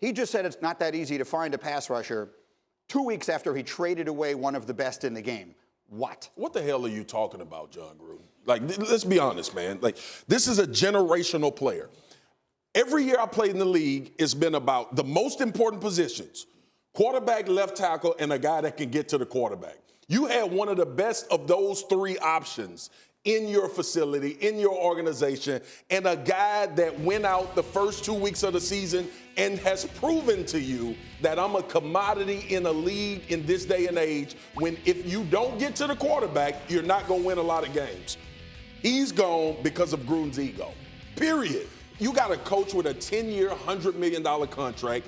He just said it's not that easy to find a pass rusher 2 weeks after he traded away one of the best in the game. What? What the hell are you talking about, Jon Gruden? Like, let's be honest, man. Like, this is a generational player. Every year I played in the league, it's been about the most important positions: quarterback, left tackle, and a guy that can get to the quarterback. You had one of the best of those three options in your facility, in your organization, and a guy that went out the first 2 weeks of the season and has proven to you that I'm a commodity in a league in this day and age when if you don't get to the quarterback, you're not going to win a lot of games. He's gone because of Gruden's ego, period. You got a coach with a 10-year, $100 million contract.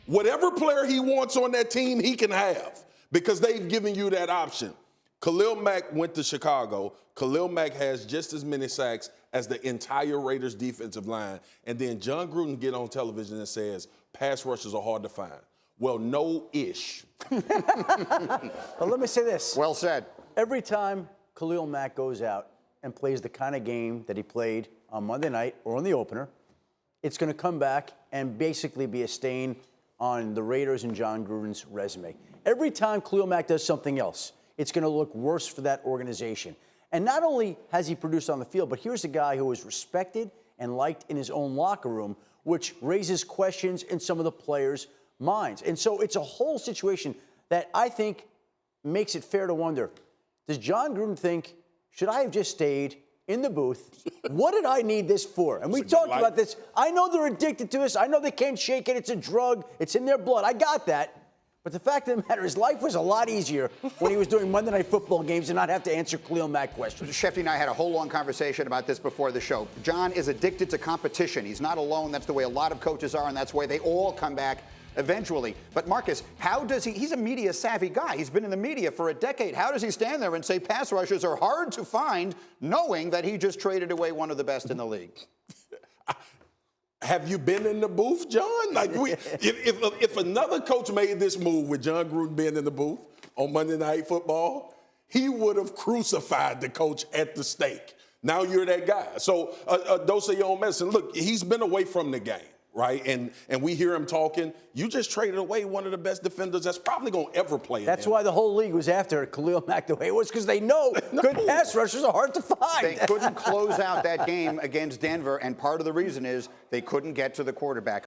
Whatever player he wants on that team, he can have because they've given you that option. Khalil Mack went to Chicago. Khalil Mack has just as many sacks as the entire Raiders defensive line. And then Jon Gruden get on television and says, pass rushers are hard to find. Well, no-ish. But let me say this. Well said. Every time Khalil Mack goes out and plays the kind of game that he played on Monday night or on the opener, it's going to come back and basically be a stain on the Raiders and Jon Gruden's resume. Every time Khalil Mack does something else, it's going to look worse for that organization. And not only has he produced on the field, but here's a guy who is respected and liked in his own locker room, which raises questions in some of the players' minds. And so it's a whole situation that I think makes it fair to wonder, does Jon Gruden think, should I have just stayed in the booth? What did I need this for? And we talked about this. I know they're addicted to this. I know they can't shake it. It's a drug. It's in their blood. I got that. But the fact of the matter is, life was a lot easier when he was doing Monday Night Football games and not have to answer Khalil Mack questions. Schefter and I had a whole long conversation about this before the show. Jon is addicted to competition. He's not alone. That's the way a lot of coaches are, and that's why they all come back eventually. But Marcus, how does he's a media savvy guy. He's been in the media for a decade. How does he stand there and say pass rushers are hard to find, knowing that he just traded away one of the best in the league? Have you been in the booth, Jon? Like, if another coach made this move with Jon Gruden being in the booth on Monday Night Football, he would have crucified the coach at the stake. Now you're that guy. So a dose of your own medicine. Look, he's been away from the game, right? And we hear him talking. You just traded away one of the best defenders that's probably going to ever play. That's why the whole league was after Khalil Mack the way it was, because they know good pass rushers are hard to find. They couldn't close out that game against Denver, and part of the reason is they couldn't get to the quarterback.